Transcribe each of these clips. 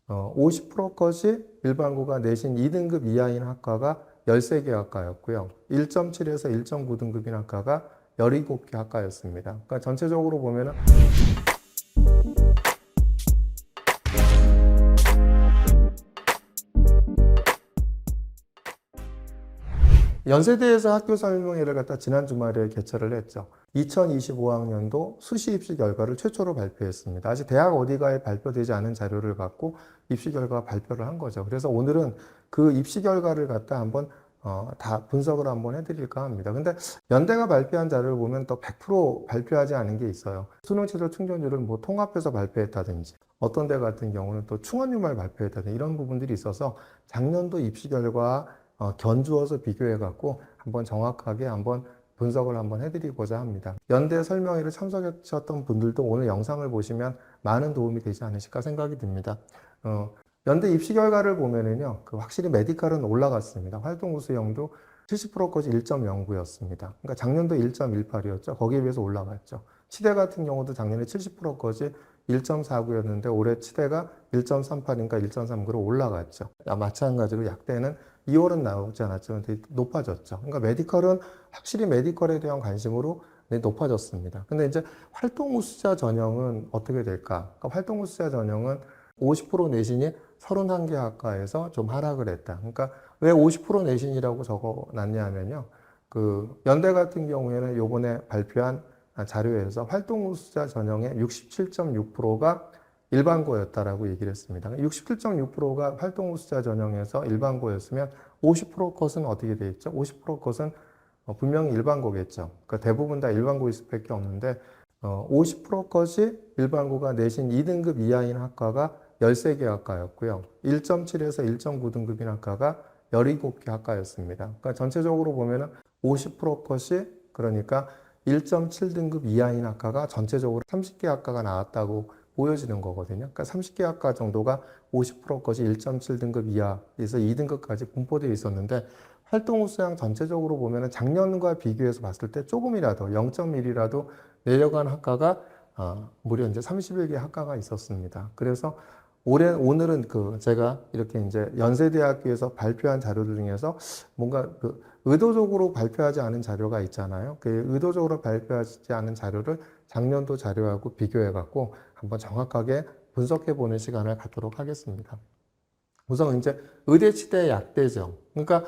50%컷이 일반고가 내신 2등급 이하인 학과가 13개 학과였고요. 1.7에서 1.9등급인 학과가 17개 학과였습니다. 그러니까 전체적으로 보면은 연세대에서 학교 설명회를 갖다 지난 주말에 개최를 했죠. 2025학년도 수시 입시 결과를 최초로 발표했습니다. 아직 대학 어디가에 발표되지 않은 자료를 갖고 입시 결과 발표를 한 거죠. 그래서 오늘은 그 입시 결과를 갖다 한번 다 분석을 한번 해드릴까 합니다. 근데 연대가 발표한 자료를 보면 또 100% 발표하지 않은 게 있어요. 수능 최저 충족률을 뭐 통합해서 발표했다든지 어떤 데 같은 경우는 또 충원율만 발표했다든지 이런 부분들이 있어서 작년도 입시 결과 견주어서 비교해갖고 한번 정확하게 한번 분석을 한번 해드리고자 합니다. 연대 설명회를 참석하셨던 분들도 오늘 영상을 보시면 많은 도움이 되지 않으실까 생각이 듭니다. 연대 입시 결과를 보면은요, 확실히 메디컬은 올라갔습니다. 활동 우수형도 70%까지 1.09였습니다. 그러니까 작년도 1.18이었죠. 거기에 비해서 올라갔죠. 치대 같은 경우도 작년에 70%까지 1.49였는데 올해 치대가 1.38인가 1.39로 올라갔죠. 마찬가지로 약대는 2월은 나오지 않았지만 되게 높아졌죠. 그러니까 메디컬은 확실히 메디컬에 대한 관심으로 높아졌습니다. 근데 이제 활동 우수자 전형은 어떻게 될까? 그러니까 활동 우수자 전형은 50% 내신이 31개 학과에서 좀 하락을 했다. 그러니까 왜 50% 내신이라고 적어 놨냐면요. 연대 같은 경우에는 요번에 발표한 자료에서 활동 우수자 전형의 67.6%가 일반고였다라고 얘기를 했습니다. 67.6%가 활동 우수자 전형에서 일반고였으면 50% 컷은 어떻게 돼 있죠? 50% 컷은 분명히 일반고겠죠. 그러니까 대부분 다 일반고일 수밖에 없는데 50% 컷이 일반고가 내신 2등급 이하인 학과가 13개 학과였고요. 1.7에서 1.9등급인 학과가 17개 학과였습니다. 그러니까 전체적으로 보면은 50% 컷이 그러니까 1.7등급 이하인 학과가 전체적으로 30개 학과가 나왔다고 보여지는 거거든요. 그러니까 30개 학과 정도가 50% 컷이 1.7등급 이하에서 2등급까지 분포되어 있었는데 활동 우수형 전체적으로 보면은 작년과 비교해서 봤을 때 조금이라도 0.1이라도 내려간 학과가 무려 이제 31개 학과가 있었습니다. 그래서 오늘은 제가 이렇게 이제 연세대학교에서 발표한 자료들 중에서 뭔가 의도적으로 발표하지 않은 자료가 있잖아요. 그 의도적으로 발표하지 않은 자료를 작년도 자료하고 비교해-갖고 한번 정확하게 분석해-보는 시간을 갖도록 하겠습니다. 우선 이제 의대, 치대, 약대죠. 그러니까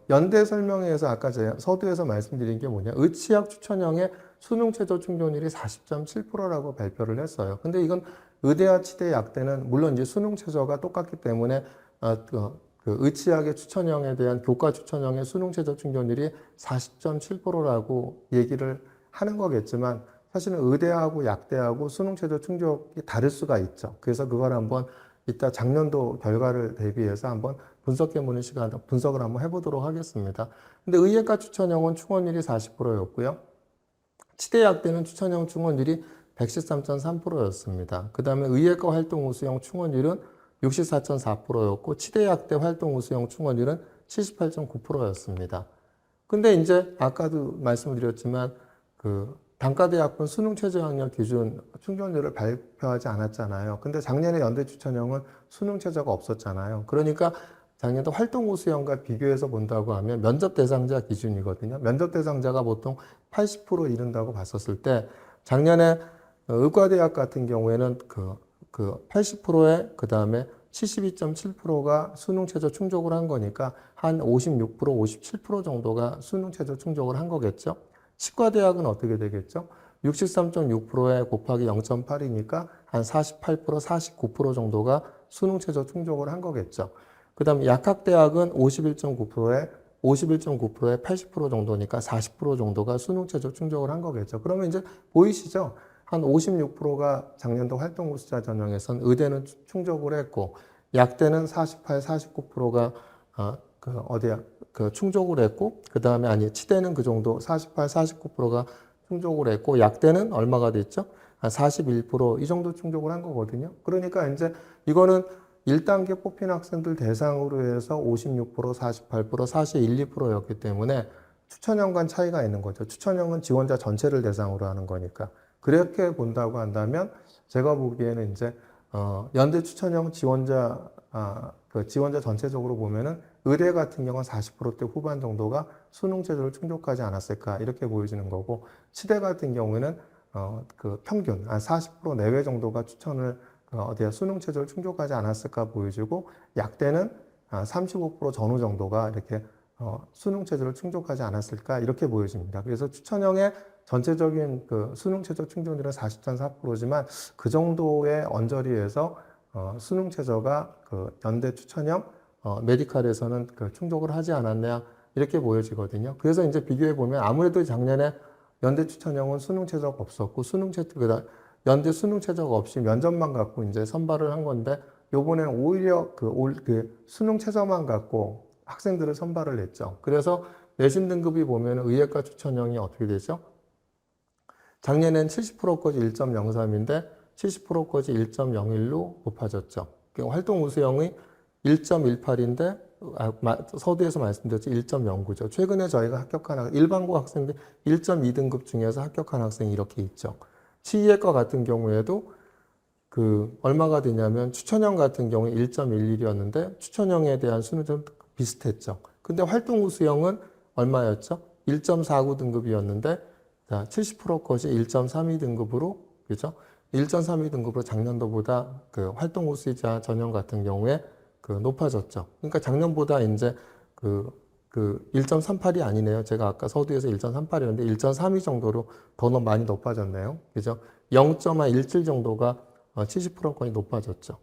연대 설명회에서 아까 제가 서두에서 말씀드린 게 뭐냐, 의치학 추천형의 수능 최저 충족률이 40.7%라고 발표를 했어요. 근데 이건 의대와 치대, 약대는 물론 이제 수능 최저가 똑같기 때문에 의치학의 추천형에 대한 교과 추천형의 수능 최저 충족률이 40.7%라고 얘기를 하는 거겠지만 사실은 의대하고 약대하고 수능 최저 충족이 다를 수가 있죠. 그래서 그걸 한번 이따 작년도 결과를 대비해서 한번 분석해보는 시간, 분석을 한번 해보도록 하겠습니다. 근데 의예과 추천형은 충원율이 40%였고요. 치대 약대는 추천형 충원율이 113.3%였습니다. 그 다음에 의예과 활동 우수형 충원율은 64.4%였고 치대 약대 활동 우수형 충원율은 78.9%였습니다. 근데 이제 아까도 말씀을 드렸지만 단과대학군 수능 최저 학력 기준 충족률을 발표하지 않았잖아요. 근데 작년에 연대 추천형은 수능 최저가 없었잖아요. 그러니까 작년도 활동 우수형과 비교해서 본다고 하면 면접 대상자 기준이거든요. 면접 대상자가 보통 80% 이른다고 봤었을 때 작년에 의과대학 같은 경우에는 80%에 그 다음에 72.7%가 수능 최저 충족을 한 거니까 한 56%, 57% 정도가 수능 최저 충족을 한 거겠죠. 치과대학은 어떻게 되겠죠? 63.6%에 곱하기 0.8이니까 한 48%, 49% 정도가 수능 최저 충족을 한 거겠죠. 그 다음에 약학대학은 51.9%에 80% 정도니까 40% 정도가 수능 최저 충족을 한 거겠죠. 그러면 이제 보이시죠? 한 56%가 작년도 활동 우수자 전형에선 의대는 충족을 했고 약대는 48, 49%가 충족을 했고 그 다음에 치대는 그 정도 48, 49%가 충족을 했고 약대는 얼마가 됐죠? 한 41% 이 정도 충족을 한 거거든요. 그러니까 이제 이거는 1단계 뽑힌 학생들 대상으로 해서 56%, 48%, 41, 2%였기 때문에 추천형과는 차이가 있는 거죠. 추천형은 지원자 전체를 대상으로 하는 거니까. 그렇게 본다고 한다면 제가 보기에는 이제 연대 추천형 지원자, 그 지원자 전체적으로 보면은 의대 같은 경우는 40%대 후반 정도가 수능 최저를 충족하지 않았을까 이렇게 보여지는 거고, 치대 같은 경우에는 그 평균 한 40% 내외 정도가 추천을 어디야 수능 최저를 충족하지 않았을까 보여지고, 약대는 35% 전후 정도가 이렇게 수능 최저를 충족하지 않았을까 이렇게 보여집니다. 그래서 추천형의 전체적인 그 수능 최저 충족률은 40.4%지만 그 정도의 언저리에서 수능 최저가 그 연대 추천형 메디칼에서는 그 충족을 하지 않았냐 이렇게 보여지거든요. 그래서 이제 비교해 보면 아무래도 작년에 연대 추천형은 수능 최저가 없었고 연대 수능 최저가 없이 면접만 갖고 이제 선발을 한 건데, 요번에는 오히려 그 수능 최저만 갖고 학생들을 선발을 했죠. 그래서 내신 등급이 보면 의예과 추천형이 어떻게 되죠? 작년엔 70%까지 1.03인데 70%까지 1.01로 높아졌죠. 활동 우수형이 1.18인데 서두에서 말씀드렸죠. 1.09죠. 최근에 저희가 합격한 일반고 학생들 1.2등급 중에서 합격한 학생이 이렇게 있죠. 치의학과 같은 경우에도 그 얼마가 되냐면 추천형 같은 경우에 1.11이었는데 추천형에 대한 수는 좀 비슷했죠. 근데 활동 우수형은 얼마였죠? 1.49등급이었는데 자, 70%컷이 1.32등급으로, 그죠? 1.32등급으로 작년도보다 그 활동 우수자 전형 같은 경우에 그 높아졌죠. 그러니까 작년보다 이제 그 1.38이 아니네요. 제가 아까 서두에서 1.38이었는데 1.32 정도로 더 많이 높아졌네요. 그죠? 0.17 정도가 70%건이 높아졌죠.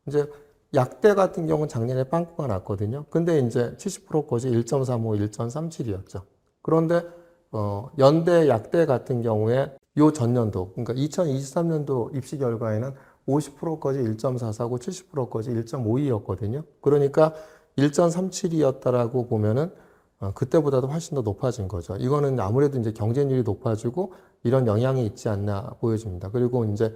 이제 약대 같은 경우는 작년에 빵꾸가 났거든요. 근데 이제 70%컷이 1.35, 1.37이었죠. 그런데 연대 약대 같은 경우에 요 전년도, 그러니까 2023년도 입시 결과에는 50%까지 1.44고 70%까지 1.52였거든요. 그러니까 1.37이었다라고 보면은 그때보다도 훨씬 더 높아진 거죠. 이거는 아무래도 이제 경쟁률이 높아지고 이런 영향이 있지 않나 보여집니다. 그리고 이제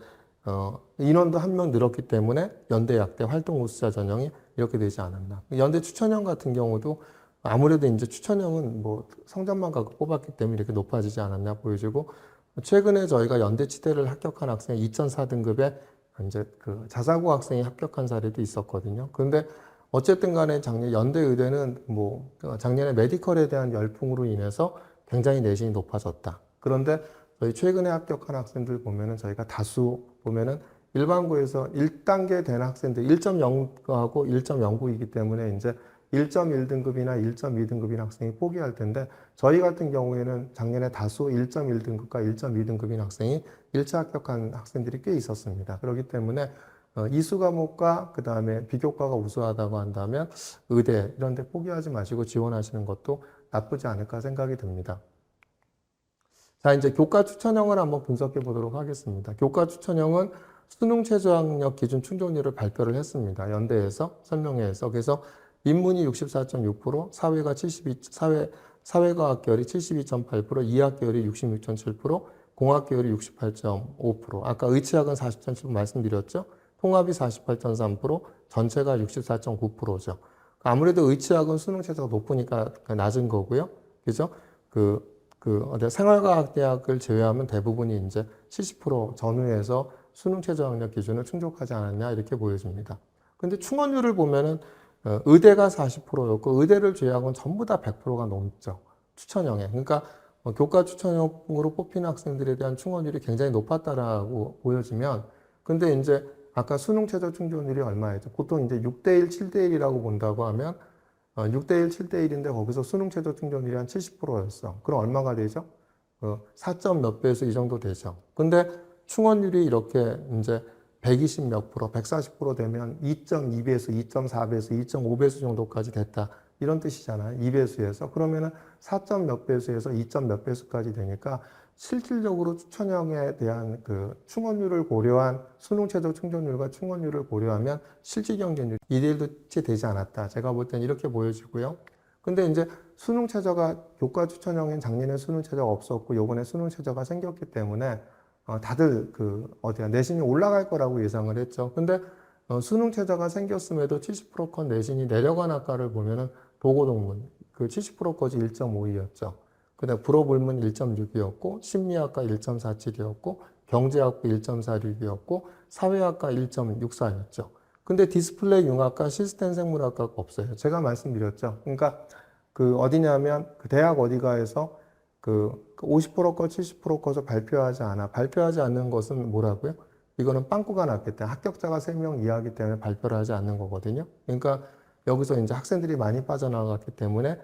인원도 한 명 늘었기 때문에 연대 약대 활동 우수자 전형이 이렇게 되지 않았나. 연대 추천형 같은 경우도 아무래도 이제 추천형은 뭐 성적만 갖고 뽑았기 때문에 이렇게 높아지지 않았나 보여지고, 최근에 저희가 연대 치대를 합격한 학생 2.4등급에 이제 그 자사고 학생이 합격한 사례도 있었거든요. 그런데 어쨌든 간에 작년 연대 의대는 뭐 작년에 메디컬에 대한 열풍으로 인해서 굉장히 내신이 높아졌다. 그런데 저희 최근에 합격한 학생들 보면은 저희가 다수 보면은 일반고에서 1단계 된 학생들 1.0하고 1.09이기 때문에 이제 1.1등급이나 1.2등급인 학생이 포기할 텐데, 저희 같은 경우에는 작년에 다수 1.1등급과 1.2등급인 학생이 1차 합격한 학생들이 꽤 있었습니다. 그렇기 때문에 이수 과목과 그 다음에 비교과가 우수하다고 한다면 의대 이런 데 포기하지 마시고 지원하시는 것도 나쁘지 않을까 생각이 듭니다. 자, 이제 교과 추천형을 한번 분석해 보도록 하겠습니다. 교과 추천형은 수능 최저학력 기준 충족률을 발표를 했습니다. 연대에서 설명회에서. 그래서 인문이 64.6%, 사회과학 계열이 72.8%, 이학 계열이 66.7%, 공학 계열이 68.5%. 아까 의치학은 40.7% 말씀드렸죠. 통합이 48.3%, 전체가 64.9%죠. 아무래도 의치학은 수능 최저가 높으니까 낮은 거고요. 그죠? 생활과학 대학을 제외하면 대부분이 이제 70% 전후에서 수능 최저 학력 기준을 충족하지 않았냐 이렇게 보여집니다. 근데 충원율을 보면은 의대가 40%였고 의대를 제외하고는 전부 다 100%가 넘죠. 추천형에. 그러니까 교과 추천형으로 뽑히는 학생들에 대한 충원율이 굉장히 높았다라고 보여지면, 근데 이제 아까 수능 최저 충족률이 얼마였죠? 보통 이제 6대1, 7대1이라고 본다고 하면 6대1, 7대1인데 거기서 수능 최저 충족률이 한 70%였어. 그럼 얼마가 되죠? 4점 몇 배수 이 정도 되죠. 근데 충원율이 이렇게 이제 120 몇 프로, 140% 되면 2.2배수, 2.4배수, 2.5배수 정도까지 됐다. 이런 뜻이잖아요. 2배수에서. 그러면은 4점 몇 배수에서 2점 몇 배수까지 되니까 실질적으로 추천형에 대한 그 충원율을 고려한 수능 최저 충족률과 충원율을 고려하면 실질 경쟁률 2대1도 채 되지 않았다. 제가 볼 땐 이렇게 보여지고요. 근데 이제 수능 최저가 교과 추천형엔 작년에 수능 최저가 없었고 요번에 수능 최저가 생겼기 때문에 다들 내신이 올라갈 거라고 예상을 했죠. 근데 수능 최저가 생겼음에도 70%컷 내신이 내려간 학과를 보면은 도고동문 70%까지 1.52였죠. 그다음 불어불문 1.6이었고 심리학과 1.47이었고 경제학부 1.46이었고 사회학과 1.64였죠. 근데 디스플레이 융합과 시스템 생물학과가 없어요. 제가 말씀드렸죠. 그러니까 그 어디냐면 그 대학 어디가에서 그 50%거 70%거서 발표하지 않아. 발표하지 않는 것은 뭐라고요? 이거는 빵꾸가 났기 때문에 합격자가 3명 이하이기 때문에 발표를 하지 않는 거거든요. 그러니까 여기서 이제 학생들이 많이 빠져나갔기 때문에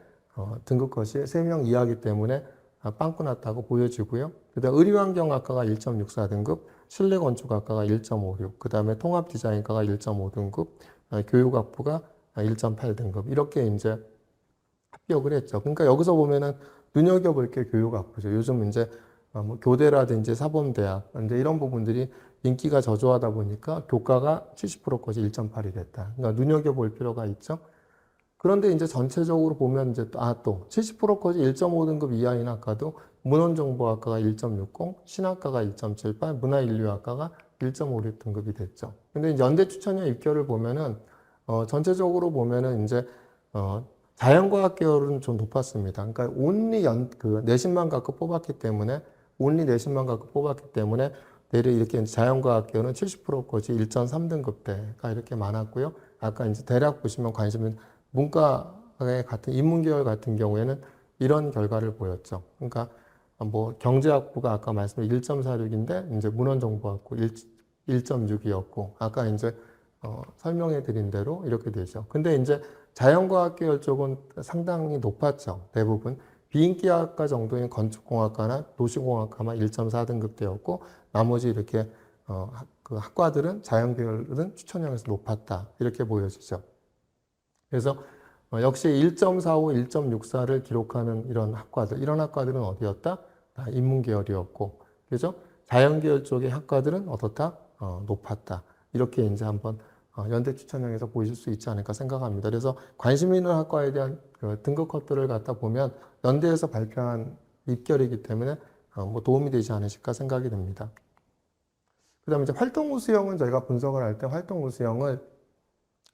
등급컷이 3명 이하이기 때문에 빵꾸 났다고 보여지고요. 그다음 의료환경학과가 1.64등급, 실내건축학과가 1.56, 그 다음에 통합디자인과가 1.5등급, 교육학부가 1.8등급 이렇게 이제 합격을 했죠. 그러니까 여기서 보면은 눈여겨볼 게 교육학부죠. 요즘 이제 뭐 교대라든지 사범대학 이제 이런 부분들이 인기가 저조하다 보니까 교과가 70%까지 1.8이 됐다. 그러니까 눈여겨볼 필요가 있죠. 그런데 이제 전체적으로 보면 이제 또 70%까지 1.5등급 이하인 학과도 문헌정보학과가 1.60, 신학과가 1.78, 문화인류학과가 1.56등급이 됐죠. 근데 이제 연대 추천형 입결을 보면은 전체적으로 보면은 이제 자연과학 계열은 좀 높았습니다. 그러니까 온리 내신만 갖고 뽑았기 때문에 온리 내신만 갖고 뽑았기 때문에 대략 이렇게 자연과학 계열은 70%까지 1.3등급대가 이렇게 많았고요. 아까 이제 대략 보시면 관심은 문과의 같은 인문계열 같은 경우에는 이런 결과를 보였죠. 그러니까 뭐 경제학부가 아까 말씀드린 1.46인데 이제 문헌정보학부 1.6이었고 아까 이제 설명해 드린 대로 이렇게 되죠. 근데 이제 자연과학 계열 쪽은 상당히 높았죠. 대부분 비인기학과 정도인 건축공학과나 도시공학과만 1.4등급대였고 나머지 이렇게 그 학과들은 자연계열은 추천형에서 높았다 이렇게 보여지죠. 그래서 역시 1.45, 1.64를 기록하는 이런 학과들은 어디였다? 다 인문계열이었고, 그죠? 자연계열 쪽의 학과들은 어떻다? 높았다. 이렇게 이제 한번 연대 추천형에서 보실 수 있지 않을까 생각합니다. 그래서 관심 있는 학과에 대한 등급 컷들을 갖다 보면 연대에서 발표한 입결이기 때문에 뭐 도움이 되지 않으실까 생각이 듭니다. 그 다음에 이제 활동 우수형은 저희가 분석을 할 때 활동 우수형을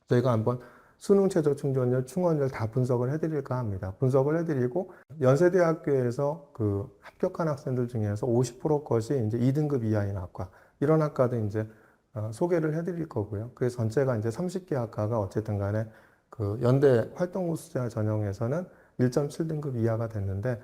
저희가 한번 수능 최저 충족률, 충원율 다 분석을 해드릴까 합니다. 분석을 해드리고 연세대학교에서 그 합격한 학생들 중에서 50% 것이 이제 2등급 이하인 학과 이런 학과도 이제 소개를 해드릴 거고요. 그래서 전체가 이제 30개 학과가 어쨌든 간에 그 연대 활동 우수자 전형에서는 1.7등급 이하가 됐는데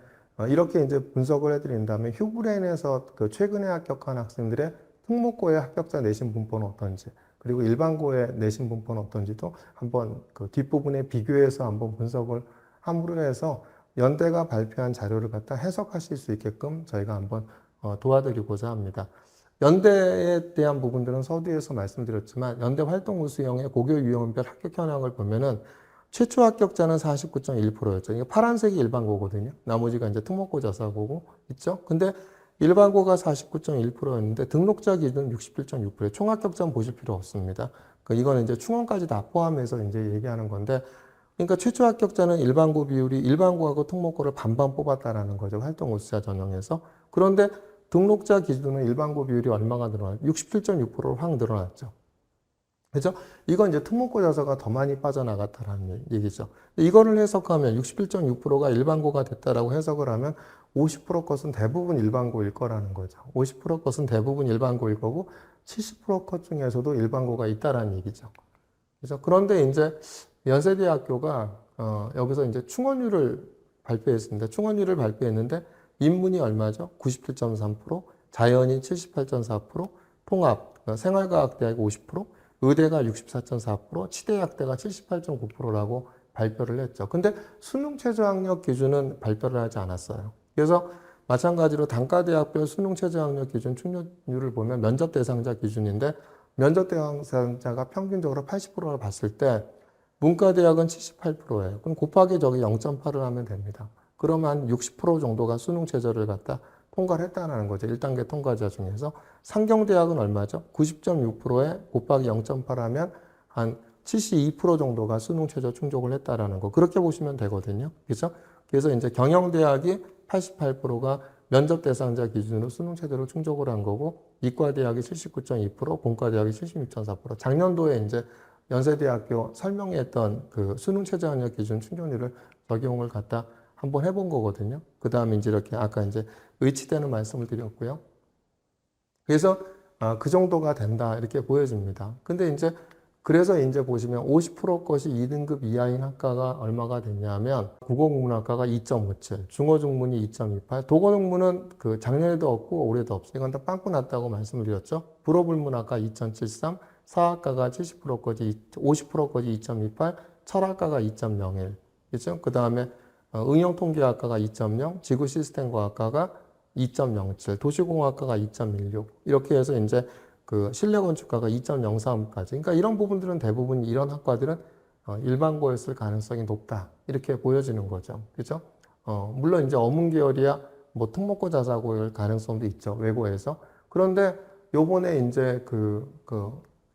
이렇게 이제 분석을 해드린 다음에 휴브레인에서 그 최근에 합격한 학생들의 특목고의 합격자 내신 분포는 어떤지 그리고 일반고의 내신 분포는 어떤지도 한번 그 뒷부분에 비교해서 한번 분석을 함으로 해서 연대가 발표한 자료를 갖다 해석하실 수 있게끔 저희가 한번 도와드리고자 합니다. 연대에 대한 부분들은 서두에서 말씀드렸지만 연대 활동 우수형의 고교 유형별 합격 현황을 보면은 최초 합격자는 49.1%였죠. 이게 파란색이 일반고거든요. 나머지가 이제 특목고 자사고고 있죠. 근데 일반고가 49.1%였는데 등록자 기준 67.6%. 총 합격자는 보실 필요 없습니다. 이거는 이제 충원까지 다 포함해서 이제 얘기하는 건데, 그러니까 최초 합격자는 일반고 비율이 일반고하고 특목고를 반반 뽑았다라는 거죠. 활동 우수자 전형에서. 그런데 등록자 기준은 일반고 비율이 얼마가 늘어나요? 67.6%로 확 늘어났죠. 그죠? 이건 이제 특목고 자사가 더 많이 빠져나갔다라는 얘기죠. 이거를 해석하면 61.6%가 일반고가 됐다라고 해석을 하면 50% 것은 대부분 일반고일 거라는 거죠. 50% 것은 대부분 일반고일 거고 70%것 중에서도 일반고가 있다라는 얘기죠. 그죠? 그런데 이제 연세대학교가 여기서 이제 충원율을 발표했습니다. 충원율을 발표했는데 인문이 얼마죠? 97.3%, 자연이 78.4%, 통합, 생활과학대학이 50%, 의대가 64.4%, 치대학대가 78.9%라고 발표를 했죠. 근데 수능 최저학력 기준은 발표를 하지 않았어요. 그래서 마찬가지로 단과대학별 수능 최저학력 기준 충족률을 보면 면접 대상자 기준인데 면접 대상자가 평균적으로 80%를 봤을 때 문과대학은 78%예요. 그럼 곱하기 저기 0.8을 하면 됩니다. 그러면 한 60% 정도가 수능 최저를 갖다 통과를 했다는 거죠. 1단계 통과자 중에서. 상경대학은 얼마죠? 90.6%에 곱하기 0.8 하면 한 72% 정도가 수능 최저 충족을 했다라는 거. 그렇게 보시면 되거든요. 그죠? 그래서 이제 경영대학이 88%가 면접 대상자 기준으로 수능 최저를 충족을 한 거고, 이과대학이 79.2%, 본과대학이 76.4%. 작년도에 이제 연세대학교 설명했던 그 수능 최저 학력 기준 충족률을 적용을 갖다 한번 해본 거거든요. 그 다음에 이제 이렇게 아까 이제 의치되는 말씀을 드렸고요. 그래서 그 정도가 된다 이렇게 보여집니다. 근데 이제 그래서 이제 보시면 50% 것이 2등급 이하인 학과가 얼마가 됐냐면 국어국문학과가 2.57, 중어중문이 2.28, 독어능문은 그 작년에도 없고 올해도 없어요. 이건 다 빵꾸 났다고 말씀을 드렸죠. 불어불문학과 2.73, 사학과가 70% 것이 50% 것이 2.28, 철학과가 2.01, 그렇죠? 그 다음에 응용통계학과가 2.0, 지구시스템과학과가 2.07, 도시공학과가 2.16 이렇게 해서 이제 그 실내건축과가 2.03까지. 그러니까 이런 부분들은 대부분 이런 학과들은 일반고였을 가능성이 높다 이렇게 보여지는 거죠. 그렇죠? 물론 이제 어문 계열이야 뭐 특목고 자사고일 가능성도 있죠, 외고에서. 그런데 요번에 이제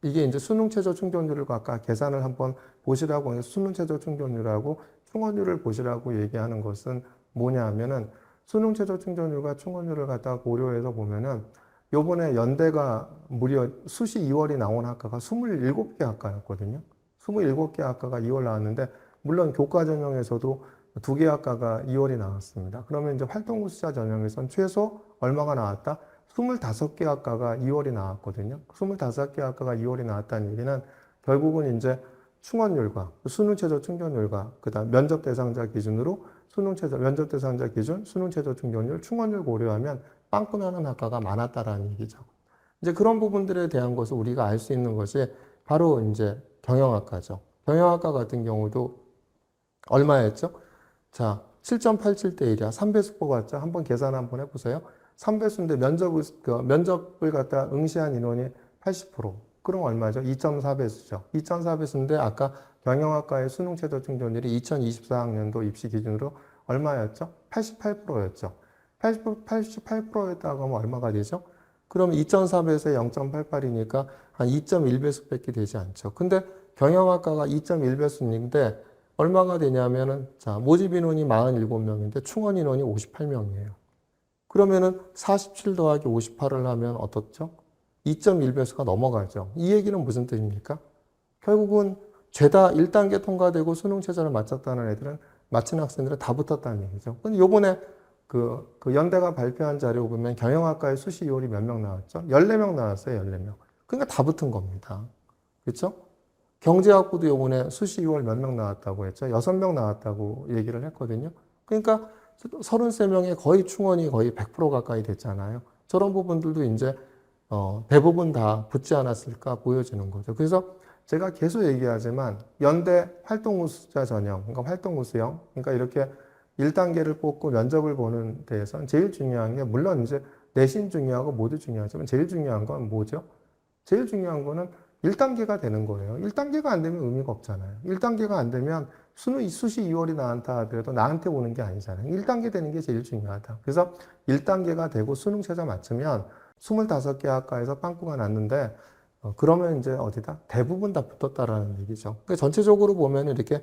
이게 이제 수능 최저 충족률을 아까 계산을 한번 보시라고 해서 수능 최저 충족률하고 충원율을 보시라고 얘기하는 것은 뭐냐 하면은 수능 최저 충족률과 충원율을 갖다가 고려해서 보면은 요번에 연대가 무려 수시 2월이 나온 학과가 27개 학과였거든요. 27개 학과가 2월 나왔는데 물론 교과 전형에서도 2개 학과가 2월이 나왔습니다. 그러면 이제 활동우수자 전형에선 최소 얼마가 나왔다? 25개 학과가 2월이 나왔거든요. 25개 학과가 2월이 나왔다는 얘기는 결국은 이제 충원율과 수능 최저 충족률과 그다음 면접 대상자 기준으로 면접 대상자 기준, 수능 최저 충족률, 충원율 고려하면 빵꾸 나는 학과가 많았다라는 얘기죠. 이제 그런 부분들에 대한 것을 우리가 알 수 있는 것이 바로 이제 경영학과죠. 경영학과 같은 경우도 얼마였죠? 자, 7.87대 1이야. 3배수 뽑았죠. 한번 계산 한번 해보세요. 3배수인데 면접을 갖다 응시한 인원이 80%. 그럼 얼마죠? 2.4배수죠. 2.4배수인데 아까 경영학과의 수능 최저 충족률이 2024학년도 입시 기준으로 얼마였죠? 88%였죠. 88%였다고 하면 얼마가 되죠? 그럼 2.4배에서 0.88이니까 한 2.1배수밖에 되지 않죠. 근데 경영학과가 2.1배수인데 얼마가 되냐면은 자, 모집 인원이 47명인데 충원 인원이 58명이에요. 그러면은 47 더하기 58을 하면 어떻죠? 2.1배수가 넘어가죠. 이 얘기는 무슨 뜻입니까? 결국은 죄다 1단계 통과되고 수능 최저를 맞췄다는 애들은 맞힌 학생들은 다 붙었다는 얘기죠. 근데 요번에 그 연대가 발표한 자료 보면 경영학과의 수시 2월이 몇 명 나왔죠? 14명 나왔어요, 14명. 그러니까 다 붙은 겁니다. 그렇죠? 경제학부도 요번에 수시 2월 몇 명 나왔다고 했죠? 6명 나왔다고 얘기를 했거든요. 그러니까 33명의 거의 충원이 거의 100% 가까이 됐잖아요. 저런 부분들도 이제 대부분 다 붙지 않았을까 보여지는 거죠. 그래서 제가 계속 얘기하지만 연대 활동우수자 전형, 그러니까 활동우수형, 그러니까 이렇게 1단계를 뽑고 면접을 보는 데에서는 제일 중요한 게 물론 이제 내신 중요하고 모두 중요하지만 제일 중요한 건 뭐죠? 제일 중요한 거는 1단계가 되는 거예요. 1단계가 안 되면 의미가 없잖아요. 1단계가 안 되면 수시 2월이 나한다 하더라도 나한테 오는 게 아니잖아요. 1단계 되는 게 제일 중요하다. 그래서 1단계가 되고 수능 최저 맞추면 25개 학과에서 빵꾸가 났는데 그러면 이제 어디다? 대부분 다 붙었다라는 얘기죠. 그러니까 전체적으로 보면 이렇게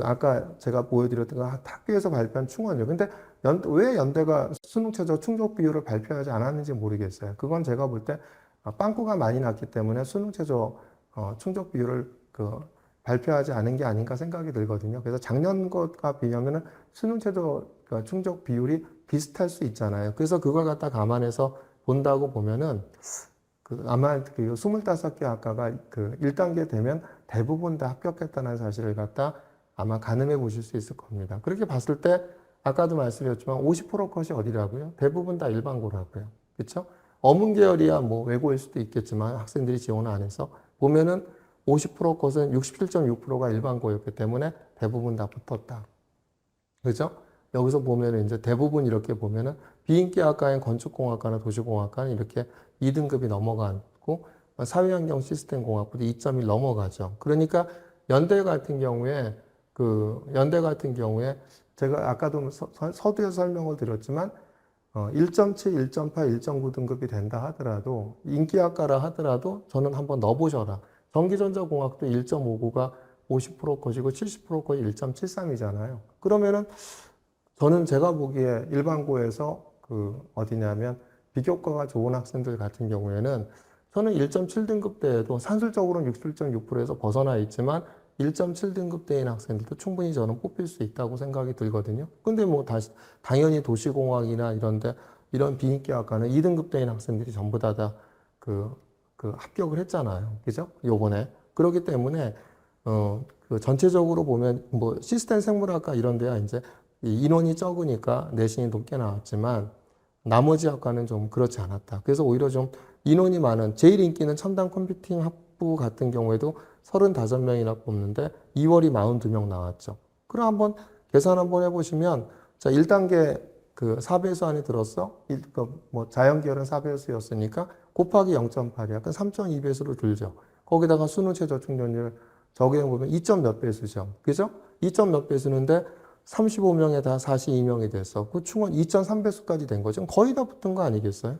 아까 제가 보여드렸던 학교에서 발표한 충원율. 근데 왜 연대가 수능 최저 충족 비율을 발표하지 않았는지 모르겠어요. 그건 제가 볼 때 빵꾸가 많이 났기 때문에 수능 최저 충족 비율을 발표하지 않은 게 아닌가 생각이 들거든요. 그래서 작년 것과 비교하면은 수능 최저 충족 비율이 비슷할 수 있잖아요. 그래서 그걸 갖다 감안해서 본다고 보면은 아마 25개 학과가 1단계 되면 대부분 다 합격했다는 사실을 갖다 아마 가늠해 보실 수 있을 겁니다. 그렇게 봤을 때 아까도 말씀드렸지만 50% 컷이 어디라고요? 대부분 다 일반고라고요. 그렇죠? 어문 계열이야 뭐 외고일 수도 있겠지만 학생들이 지원 안 해서 보면은 50% 컷은 67.6%가 일반고였기 때문에 대부분 다 붙었다. 그렇죠? 여기서 보면은 이제 대부분 이렇게 보면은 비인기 학과인 건축공학과나 도시공학과는 이렇게 2등급이 넘어가고 사회환경 시스템 공학부도 2.1 넘어가죠. 그러니까 연대 같은 경우에 제가 아까도 서두에서 설명을 드렸지만 1.7, 1.8, 1.9 등급이 된다 하더라도 인기학과라 하더라도 저는 한번 넣어보셔라. 전기전자공학도 1.59가 50% 컷이고 70% 컷이 1.73이잖아요. 그러면은 저는 제가 보기에 일반고에서 어디냐면 비교과가 좋은 학생들 같은 경우에는 저는 1.7등급 대에도 산술적으로는 67.6%에서 벗어나 있지만 1.7등급 대인 학생들도 충분히 저는 뽑힐 수 있다고 생각이 들거든요. 근데 뭐 당연히 도시공학이나 이런데 이런 비인기학과는 2등급대인 학생들이 전부 그 합격을 했잖아요. 그죠? 요번에. 그렇기 때문에, 그 전체적으로 보면 뭐 시스템 생물학과 이런 데야 이제 이 인원이 적으니까 내신이 높게 나왔지만 나머지 학과는 좀 그렇지 않았다. 그래서 오히려 좀 인원이 많은 제일 인기는 첨단 컴퓨팅 학부 같은 경우에도 35명이나 뽑는데 2월이 42명 나왔죠. 그럼 한번 계산 한번 해보시면 자 1단계 그 4배수 안에 들었어? 뭐 자연계열은 4배수였으니까 곱하기 0.8이야. 그럼 3.2배수로 들죠. 거기다가 수능 최저 충전율 적용해보면 2점 몇 배수죠. 그죠? 2점 몇 배수인데 35명에다 42명이 됐어. 그 충원 2.3배수까지 된 거죠. 거의 다 붙은 거 아니겠어요?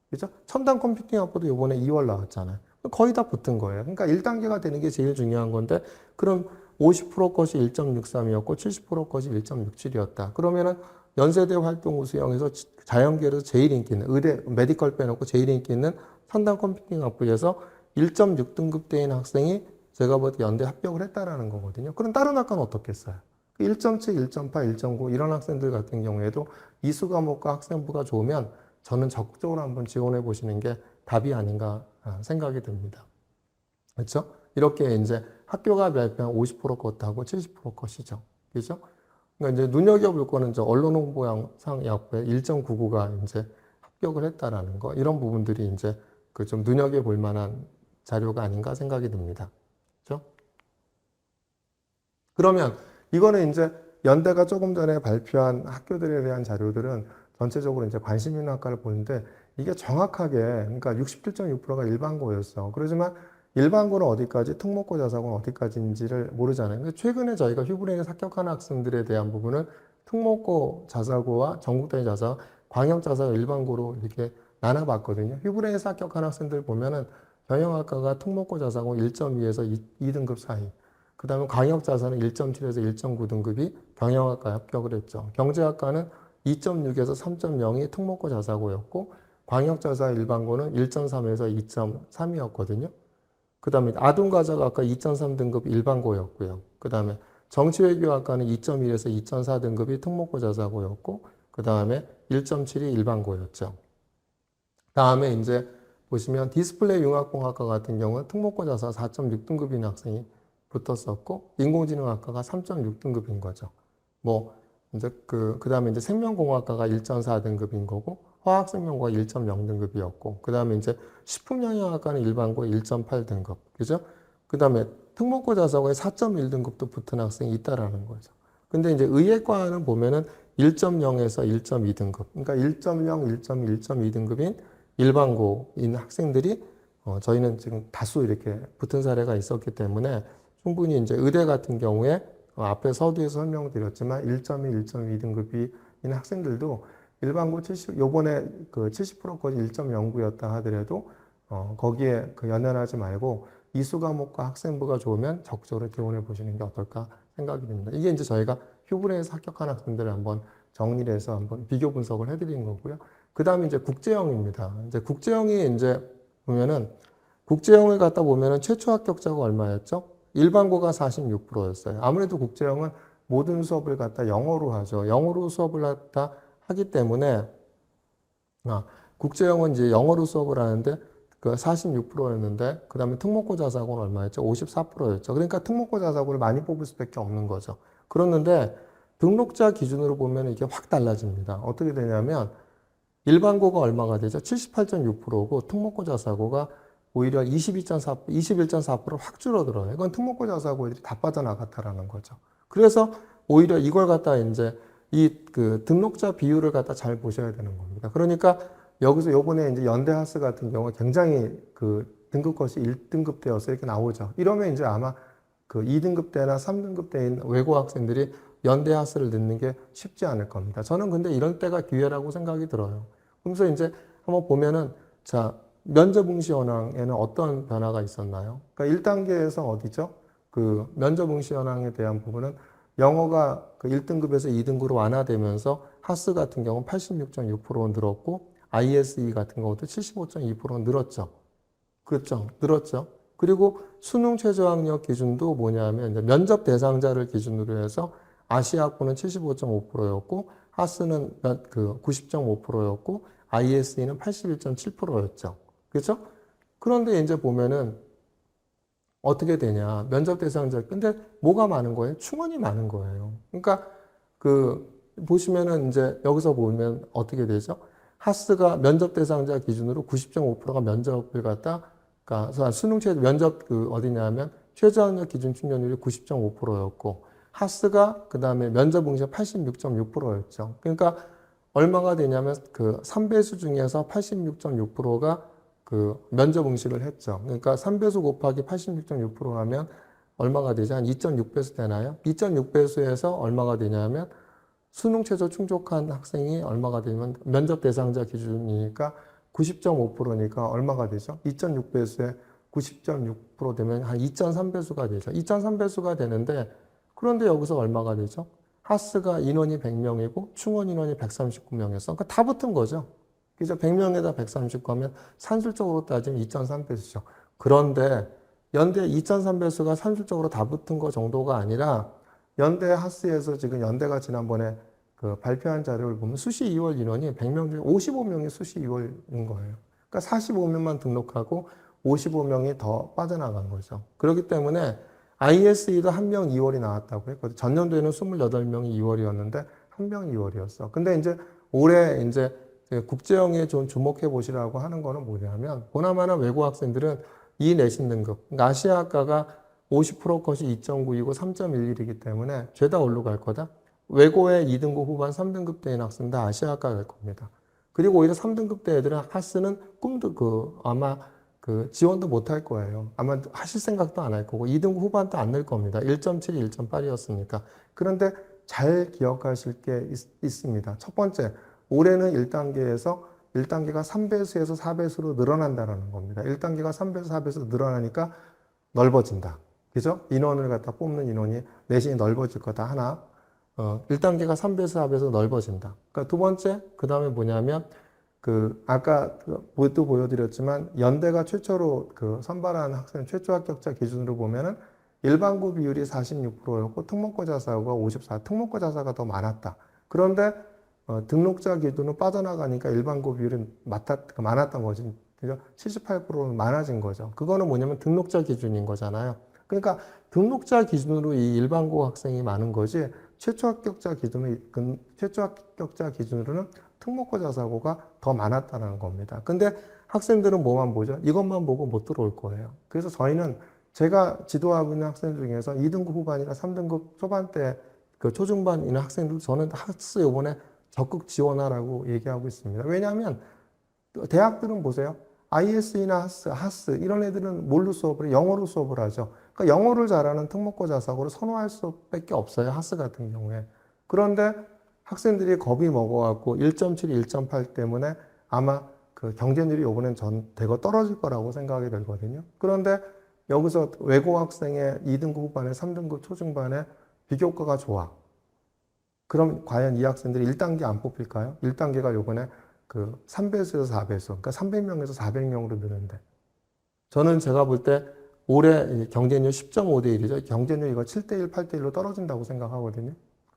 그죠? 첨단 컴퓨팅 학부도 이번에 2월 나왔잖아요. 거의 다 붙은 거예요. 그러니까 1단계가 되는 게 제일 중요한 건데, 그럼 50% 것이 1.63이었고 70% 것이 1.67이었다. 그러면은 연세대 활동 우수형에서 자연계에서 제일 인기 있는 의대 메디컬 빼놓고 제일 인기 있는 첨단 컴퓨팅 학부에서 1.6등급대인 학생이 제가 볼 때 연대 합격을 했다라는 거거든요. 그럼 다른 학과는 어떻겠어요? 1.7, 1.8, 1.9 이런 학생들 같은 경우에도 이수 과목과 학생부가 좋으면 저는 적극적으로 한번 지원해 보시는 게 답이 아닌가 생각이 듭니다. 그렇죠? 이렇게 이제 학교가 발표한 50% 것하고 70% 것이죠. 그렇죠? 그러니까 이제 눈여겨볼 거는 저 언론 홍보 영상 약부에 1.99가 이제 합격을 했다라는 거, 이런 부분들이 이제 그 좀 눈여겨볼 만한 자료가 아닌가 생각이 듭니다. 그렇죠? 그러면 이거는 이제 연대가 조금 전에 발표한 학교들에 대한 자료들은 전체적으로 이제 관심 있는 학과를 보는데, 이게 정확하게, 그러니까 67.6%가 일반고였어. 그러지만 일반고는 어디까지, 특목고 자사고는 어디까지인지를 모르잖아요. 근데 최근에 저희가 휴브레인에서 합격한 학생들에 대한 부분은 특목고 자사고와 전국단위 자사, 광역 자사고 일반고로 이렇게 나눠봤거든요. 휴브레인에서 합격한 학생들 보면은 경영학과가 특목고 자사고 1.2에서 2등급 사이, 그 다음에 광역자사는 1.7에서 1.9등급이 경영학과에 합격을 했죠. 경제학과는 2.6에서 3.0이 특목고 자사고였고, 광역자사 일반고는 1.3에서 2.3이었거든요. 그 다음에 아동가정학과 2.3등급 일반고였고요. 그 다음에 정치외교학과는 2.1에서 2.4등급이 특목고 자사고였고, 그 다음에 1.7이 일반고였죠. 다음에 이제 보시면 디스플레이 융합공학과 같은 경우는 특목고 자사 4.6등급인 학생이 붙었었고, 인공지능학과가 3.6등급인 거죠. 뭐, 이제 그 다음에 이제 생명공학과가 1.4등급인 거고, 화학생명과가 1.0등급이었고, 그 다음에 이제 식품영양학과는 일반고 1.8등급. 그죠? 그 다음에 특목고 자사고에 4.1등급도 붙은 학생이 있다라는 거죠. 근데 이제 의예과는 보면은 1.0에서 1.2등급. 그러니까 1.0, 1.1, 1.2등급인 일반고인 학생들이 저희는 지금 다수 이렇게 붙은 사례가 있었기 때문에 충분히 이제 의대 같은 경우에 앞에 서두에서 설명드렸지만 1.1, 1.2등급인 학생들도 일반고 70, 요번에 그 70%까지 1.09였다 하더라도 거기에 그 연연하지 말고 이수 과목과 학생부가 좋으면 적극적으로 지원해 보시는 게 어떨까 생각이 듭니다. 이게 이제 저희가 휴브레에서 합격한 학생들을 한번 정리를 해서 한번 비교 분석을 해드린 거고요. 그 다음에 이제 국제형입니다. 이제 국제형이 이제 보면은 국제형을 갖다 보면은 최초 합격자가 얼마였죠? 일반고가 46%였어요. 아무래도 국제형은 모든 수업을 갖다 영어로 하죠. 영어로 수업을 갖다 하기 때문에 국제형은 이제 영어로 수업을 하는데 그 46%였는데 그 다음에 특목고 자사고는 얼마였죠? 54%였죠. 그러니까 특목고 자사고를 많이 뽑을 수밖에 없는 거죠. 그렇는데 등록자 기준으로 보면 이게 확 달라집니다. 어떻게 되냐면 일반고가 얼마가 되죠? 78.6%고 특목고 자사고가 오히려 22.4%, 21.4%를 확 줄어들어요. 이건 특목고 자사고들이 다 빠져나갔다라는 거죠. 그래서 오히려 이걸 갖다 이제 이 그 등록자 비율을 갖다 잘 보셔야 되는 겁니다. 그러니까 여기서 요번에 이제 연대하스 같은 경우 굉장히 그 등급컷이 1등급대여서 이렇게 나오죠. 이러면 이제 아마 그 2등급대나 3등급대인 외고 학생들이 연대하스를 넣는 게 쉽지 않을 겁니다. 저는 근데 이런 때가 기회라고 생각이 들어요. 그래서 이제 한번 보면은 자, 면접응시 현황에는 어떤 변화가 있었나요? 그러니까 1단계에서 어디죠? 그 면접응시 현황에 대한 부분은 영어가 그 1등급에서 2등급으로 완화되면서 하스 같은 경우는 86.6% 늘었고 ISE 같은 경우도 75.2% 늘었죠. 그렇죠. 늘었죠. 그리고 수능 최저학력 기준도 뭐냐면 이제 면접 대상자를 기준으로 해서 아시아권은 75.5%였고 하스는 그 90.5%였고 ISE는 81.7%였죠. 그렇죠? 그런데 이제 보면은 어떻게 되냐. 면접 대상자. 근데 뭐가 많은 거예요? 충원이 많은 거예요. 그러니까 보시면은 이제 여기서 보면 어떻게 되죠? 하스가 면접 대상자 기준으로 90.5%가 면접을 갖다, 그러니까 수능 면접 어디냐면 최저학력 기준 충족률이 90.5%였고, 하스가 그 다음에 면접 응시가 86.6%였죠. 그러니까 얼마가 되냐면 3배수 중에서 86.6%가 면접 응시를 했죠. 그러니까 3배수 곱하기 86.6% 하면 얼마가 되죠? 한 2.6배수 되나요? 2.6배수에서 얼마가 되냐면 수능 최저 충족한 학생이 얼마가 되면 면접 대상자 기준이니까 90.5%니까 얼마가 되죠? 2.6배수에 90.6% 되면 한 2.3배수가 되죠. 2.3배수가 되는데 그런데 여기서 얼마가 되죠? 하스가 인원이 100명이고 충원 인원이 139명이었어. 그러니까 다 붙은 거죠. 그죠? 100명에다 139하면 산술적으로 따지면 2.3배수죠. 그런데 연대 2.3배수가 산술적으로 다 붙은 거 정도가 아니라 연대 하스에서 지금 연대가 지난번에 발표한 자료를 보면 수시 2월 인원이 100명 중에 55명이 수시 2월인 거예요. 그러니까 45명만 등록하고 55명이 더 빠져나간 거죠. 그렇기 때문에 ISE도 한 명 2월이 나왔다고 했거든요. 전년도에는 28명이 2월이었는데 한 명 2월이었어. 근데 이제 올해 이제 국제형에 좀 주목해 보시라고 하는 거는 뭐냐면 보나마나 외국 학생들은 이 내신 등급, 그러니까 아시아학과가 50% 컷이 2.9이고 3.11이기 때문에 죄다 올로 갈 거다. 외고의 2등급 후반 3등급 대인 학생도 아시아학과 갈 겁니다. 그리고 오히려 3등급 대 애들은 하스는 꿈도 아마 지원도 못 할 거예요. 아마 하실 생각도 안 할 거고 2등급 후반도 안 낼 겁니다. 1.7, 1.8이었으니까. 그런데 잘 기억하실 게 있습니다. 첫 번째, 올해는 1단계에서 1단계가 3배수에서 4배수로 늘어난다는 겁니다. 1단계가 3배수, 4배수 늘어나니까 넓어진다. 그죠? 인원을 갖다 뽑는 인원이 내신이 넓어질 거다. 하나. 1단계가 3배수, 4배수 넓어진다. 그러니까 두 번째, 그 다음에 뭐냐면, 아까 또 보여드렸지만, 연대가 최초로 선발한 학생 최초 합격자 기준으로 보면은 일반고 비율이 46%였고, 특목고 자사고가 54%, 특목고 자사가 더 많았다. 그런데, 등록자 기준으로 빠져나가니까 일반고 비율은 많았던 거지. 그죠? 78%는 많아진 거죠. 그거는 뭐냐면 등록자 기준인 거잖아요. 그러니까 등록자 기준으로 이 일반고 학생이 많은 거지 최초 합격자 기준으로는 특목고 자사고가 더 많았다는 겁니다. 근데 학생들은 뭐만 보죠? 이것만 보고 못 들어올 거예요. 그래서 저희는 제가 지도하고 있는 학생들 중에서 2등급 후반이나 3등급 초반대 초중반 있는 학생들 저는 하스 요번에 적극 지원하라고 얘기하고 있습니다. 왜냐하면 대학들은 보세요. ISE나 하스 이런 애들은 뭘로 수업을 해? 영어로 수업을 하죠. 그러니까 영어를 잘하는 특목고 자사고를 선호할 수밖에 없어요. 하스 같은 경우에. 그런데 학생들이 겁이 먹어갖고 1.7, 1.8 때문에 아마 경쟁률이 이번엔 대거 떨어질 거라고 생각이 들거든요. 그런데 여기서 외고 학생의 2등급 후반에 3등급 초중반에 비교과가 좋아. 그럼 과연 이 학생들이 1단계 안 뽑힐까요? 1단계가 요번에 3배수에서 4배수, 그러니까 300명에서 400명으로 느는데. 저는 제가 볼 때 올해 경쟁률 10.5대 1이죠. 경쟁률 이거 7대 1, 8대 1로 떨어진다고 생각하거든요.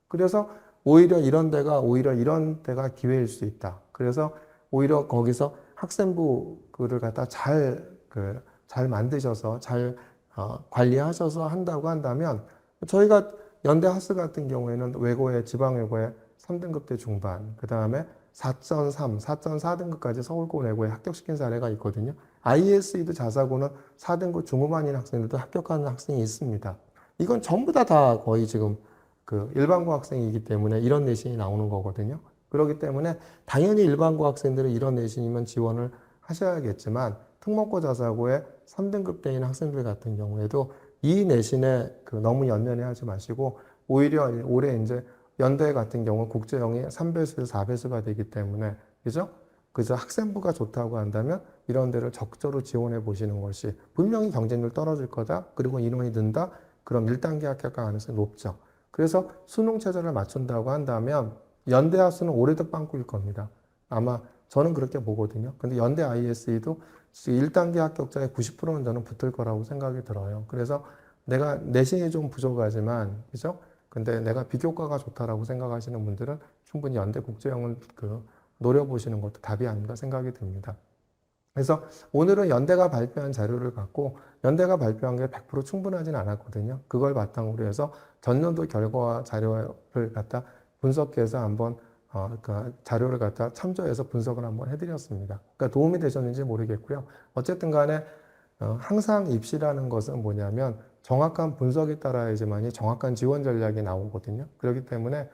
그래서 오히려 이런 데가 기회일 수 있다. 그래서 오히려 거기서 학생부를 갖다 잘 만드셔서 잘 관리하셔서 한다고 한다면 저희가 연대 하스 같은 경우에는 지방외고의 3등급 대 중반, 그 다음에 4.3, 4.4등급까지 서울고 내고에 합격시킨 사례가 있거든요. ISE도 자사고는 4등급 중후반인 학생들도 합격하는 학생이 있습니다. 이건 전부 다 거의 지금 일반고 학생이기 때문에 이런 내신이 나오는 거거든요. 그렇기 때문에 당연히 일반고 학생들은 이런 내신이면 지원을 하셔야겠지만 특목고 자사고의 3등급 대인 학생들 같은 경우에도 이 내신에 너무 연연해 하지 마시고 오히려 올해 이제 연대 같은 경우 국제형이 3배수, 4배수가 되기 때문에 그죠? 그래서 학생부가 좋다고 한다면 이런 데를 적극적으로 지원해 보시는 것이 분명히 경쟁률 떨어질 거다. 그리고 인원이 는다. 그럼 1단계 합격 가능성이 높죠. 그래서 수능 체제를 맞춘다고 한다면 연대 하수는 올해도 빵꾸일 겁니다. 아마 저는 그렇게 보거든요. 근데 연대 ISE도 1단계 합격자의 90%는 저는 붙을 거라고 생각이 들어요. 그래서 내가 내신이 좀 부족하지만, 그죠? 근데 내가 비교과가 좋다라고 생각하시는 분들은 충분히 연대 국제형을 노려보시는 것도 답이 아닌가 생각이 듭니다. 그래서 오늘은 연대가 발표한 자료를 갖고 연대가 발표한 게 100% 충분하진 않았거든요. 그걸 바탕으로 해서 전년도 결과와 자료를 갖다 분석해서 한번 그 자료를 갖다 참조해서 분석을 한번 해드렸습니다. 그러니까 도움이 되셨는지 모르겠고요. 어쨌든 간에 항상 입시라는 것은 뭐냐면 정확한 분석에 따라야지만이 정확한 지원 전략이 나오거든요. 그렇기 때문에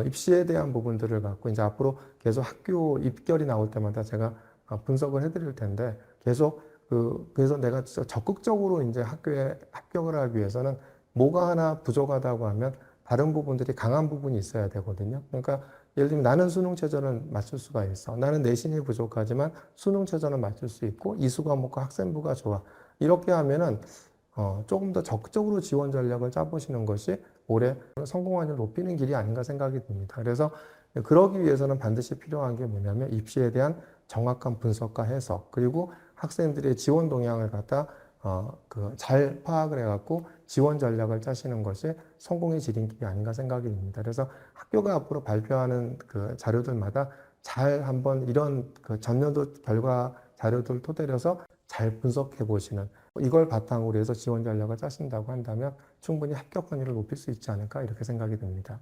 입시에 대한 부분들을 갖고 이제 앞으로 계속 학교 입결이 나올 때마다 제가 분석을 해드릴 텐데 계속 그래서 내가 진짜 적극적으로 이제 학교에 합격을 하기 위해서는 뭐가 하나 부족하다고 하면 다른 부분들이 강한 부분이 있어야 되거든요. 그러니까 예를 들면 나는 수능 최저는 맞출 수가 있어. 나는 내신이 부족하지만 수능 최저는 맞출 수 있고 이수 과목과 학생부가 좋아. 이렇게 하면은 조금 더 적극적으로 지원 전략을 짜보시는 것이 올해 성공 확률을 높이는 길이 아닌가 생각이 듭니다. 그래서 그러기 위해서는 반드시 필요한 게 뭐냐면 입시에 대한 정확한 분석과 해석, 그리고 학생들의 지원 동향을 갖다 잘 파악을 해갖고 지원 전략을 짜시는 것이 성공의 지름길이 아닌가 생각이 듭니다. 그래서 학교가 앞으로 발표하는 그 자료들마다 잘 한번 이런 그 전년도 결과 자료들 토대로서 잘 분석해 보시는, 이걸 바탕으로 해서 지원 전략을 짜신다고 한다면 충분히 합격 확률을 높일 수 있지 않을까 이렇게 생각이 듭니다.